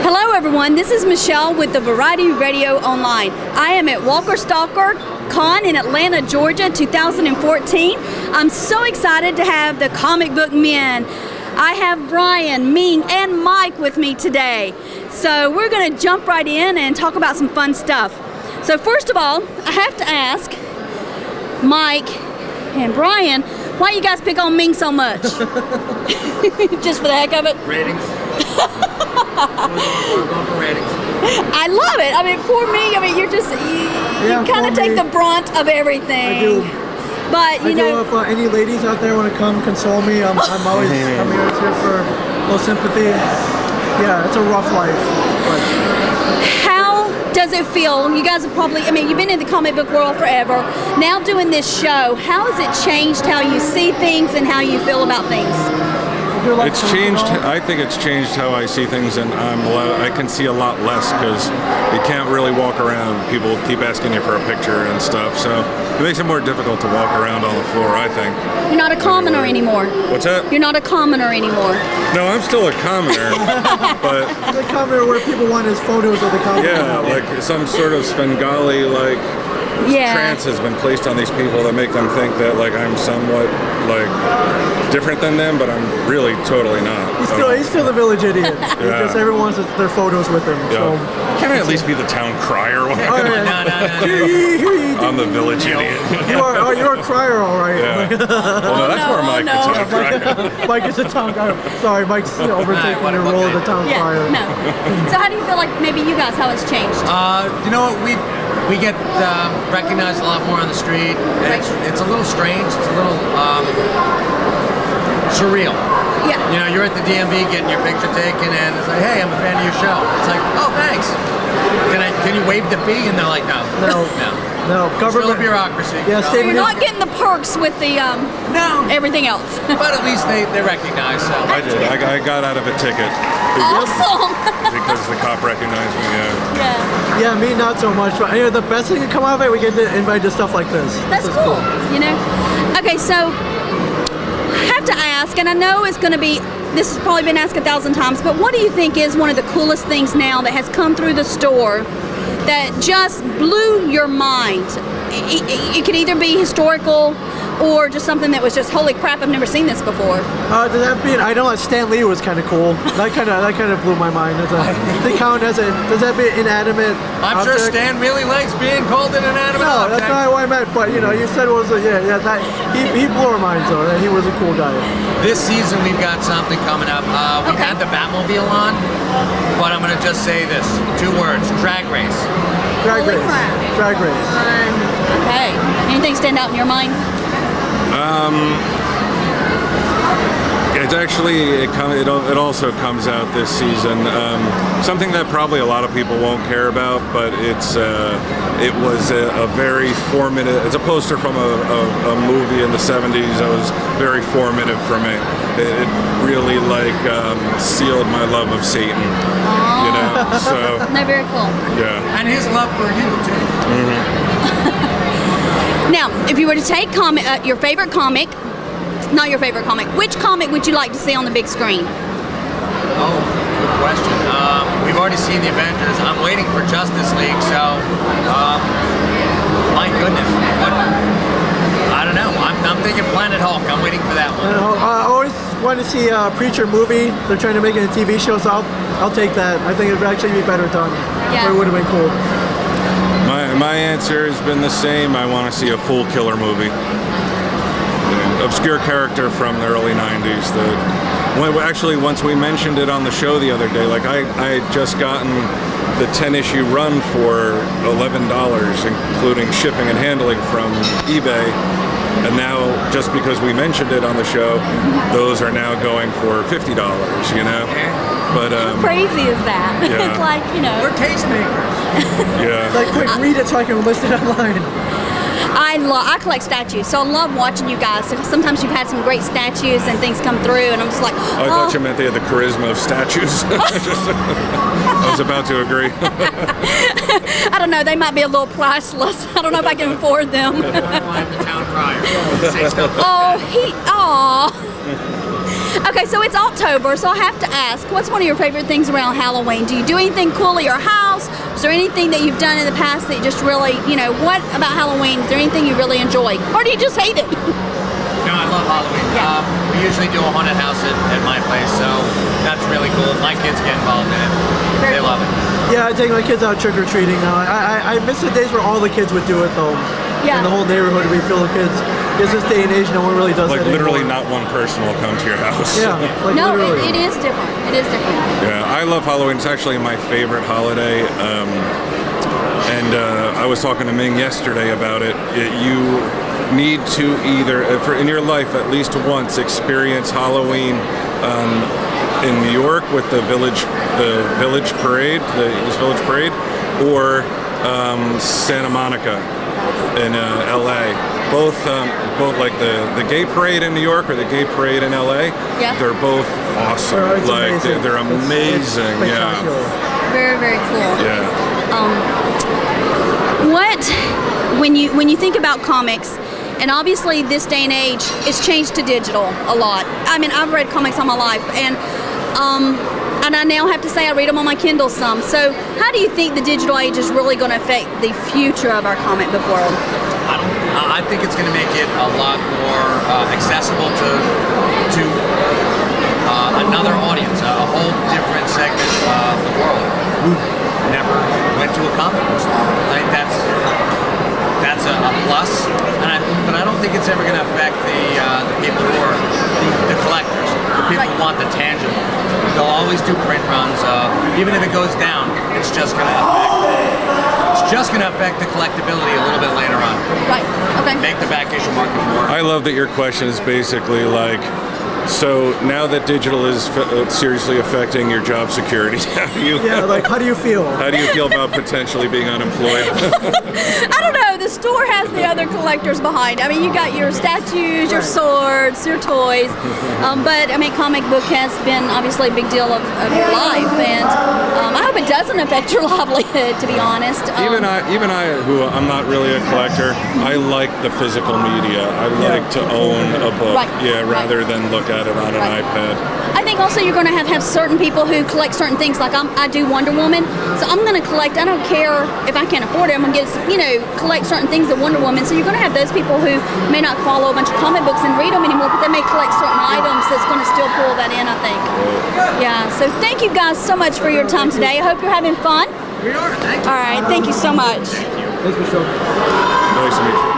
Hello everyone, this is Michelle with the Variety Radio Online. I am at Walker Stalker Con in Atlanta, Georgia, 2014. I'm so excited to have the Comic Book Men. I have Brian, Ming, and Mike with me today. So we're going to jump right in and talk about some fun stuff. So first of all, I have to ask Mike and Brian, why you guys pick on Ming so much? Just for the heck of it? Ratings. We're going for ratings. I love it. I mean, poor me. I mean, you kind of take the brunt of everything. I do. But you know, if any ladies out there want to come console me, I'm always here for a little sympathy. Yeah, it's a rough life. But how does it feel? You guys have probably, I mean, you've been in the comic book world forever. Now doing this show, how has it changed how you see things and how you feel about things? It's changed. I think it's changed how I see things, and I can see a lot less because you can't really walk around. People keep asking you for a picture and stuff, so it makes it more difficult to walk around on the floor, I think. You're not a commoner anymore. What's that? You're not a commoner anymore. No, I'm still a commoner, but the commoner where people want his photos of the commoner. yeah, like some sort of Svengali trance has been placed on these people that make them think that like I'm somewhat like different than them, but I'm really totally not. He's still the village idiot. Because everyone wants their photos with him. Yeah. So. Can I at least be the town crier? No. I'm the village idiot. You're a crier, all right. Yeah. Well, no, that's where Mike the town crier. Mike is a town crier. Sorry, Mike's overtaking the role of the town crier. No. So how do you feel like maybe you guys, how it's changed? You know what, we get recognized a lot more on the street. It's a little strange. It's a little surreal. Yeah. You know, you're at the DMV getting your picture taken, and it's like, hey, I'm a fan of your show. It's like, oh, thanks. Can you waive the fee? And they're like, no. No, government. Still a bureaucracy. Yeah, So you're not getting the perks with the everything else. But at least they recognize. So I did. I got out of a ticket. Awesome. Because the cop recognized me. Yeah. Yeah, me not so much. But the best thing to come out of it, we get invited to stuff like this. That's cool. You know. Okay, so I have to ask, and I know it's going to be. This has probably been asked 1,000 times, but what do you think is one of the coolest things now that has come through the store that just blew your mind? It could either be historical or just something that was just, holy crap, I've never seen this before. Does that mean, I know that Stan Lee was kind of cool. That kind of blew my mind. Does that be inanimate I'm object? sure Stan really likes being called an inanimate No, object. that's not what I meant. But you said it was he blew our minds though. That he was a cool guy. This season we've got something coming up. We've had the Batmobile on, but I'm gonna just say this: 2 words: drag race. Drag Holy race. crap. Drag race. Okay. Anything stand out in your mind? It's actually it also comes out this season. Something that probably a lot of people won't care about, but it was a very formative. It's a poster from a movie in the '70s that was very formative for me. It really sealed my love of Satan. You know, so No, very cool. yeah. And his love for you too. Now, if you were to take your favorite comic, not your favorite comic, which comic would you like to see on the big screen? Oh, good question. We've already seen the Avengers. I'm waiting for Justice League, so my goodness. I don't know. I'm thinking Planet Hulk. I'm waiting for that one. I always want to see a Preacher movie. They're trying to make it a TV show, so I'll take that. I think it would actually be better done. Yeah. But it would have been cool. My answer has been the same. I want to see a Fool Killer movie. Obscure character from the early '90s. Actually, once we mentioned it on the show the other day, like I had just gotten the 10-issue run for $11, including shipping and handling from eBay. And now, just because we mentioned it on the show, those are now going for $50, But How crazy is that? Yeah. It's like, We're tastemakers. yeah. Like, quick, read it so I can list it online. I collect statues, so I love watching you guys. Sometimes you've had some great statues and things come through, and I'm just like, I thought you meant they had the charisma of statues. I was about to agree. I don't know, they might be a little priceless. I don't know if I can afford them. I'm the town crier. Say stuff like Aw. Okay, so it's October, so I have to ask, what's one of your favorite things around Halloween? Do you do anything cool at your house? Is there anything that you've done in the past that just really, what about Halloween? Is there anything you really enjoy? Or do you just hate it? No, I love Halloween. Yeah. We usually do a haunted house at my place, so that's really cool. My kids get involved in it. They love it. Yeah, I take my kids out trick-or-treating now. I miss the days where all the kids would do it, though. Yeah. And the whole neighborhood would be filled with kids. Because this day and age, no one really does Like that literally anymore. not one person will come to your house. Yeah, like No, literally. it is different. It is different. Yeah, I love Halloween. It's actually my favorite holiday. And I was talking to Ming yesterday about it. You need to either, in your life, at least once experience Halloween in New York with the village parade, the East Village Parade, or Santa Monica in LA. Both like the gay parade in New York or the gay parade in LA. Yeah. They're both awesome. It's Like amazing. they're amazing. It's Yeah. spectacular. Very, very cool. Yeah. When you think about comics, and obviously this day and age, it's changed to digital a lot. I mean, I've read comics all my life, and I now have to say I read them on my Kindle some. So how do you think the digital age is really going to affect the future of our comic book world? I think it's going to make it a lot more accessible to another audience, a whole different segment of the world who never went to a comic book store. I think that's a plus, but I don't think it's ever going to affect the people who are the collectors, the people who want the tangible. They'll always do print runs. Even if it goes down, it's just going to affect the collectability a little bit later on. Right. Okay. Make the back issue market more. I love that your question is basically like, so now that digital is seriously affecting your job security, Yeah, like, how do you feel? how do you feel about potentially being unemployed? I don't know. The store has the other collectors behind. I mean, you got your statues, your swords, your toys. But I mean, comic book has been obviously a big deal of your life, and I hope it doesn't affect your livelihood. To be honest. Even I, who I'm not really a collector, I like the physical media. I like to own a book, Right. rather than look at it on an iPad. I think also you're going to have certain people who collect certain things. Like I do Wonder Woman, so I'm going to collect. I don't care if I can't afford it. I'm going to get collect certain things of Wonder Woman. So you're going to have those people who may not follow a bunch of comic books and read them anymore, but they may collect certain items that's going to still pull that in. I think. Yeah. So thank you guys so much for your time today. I hope you're having fun. We are. Thank you. All right. Thank you so much. Thanks, Michelle. Nice to meet you.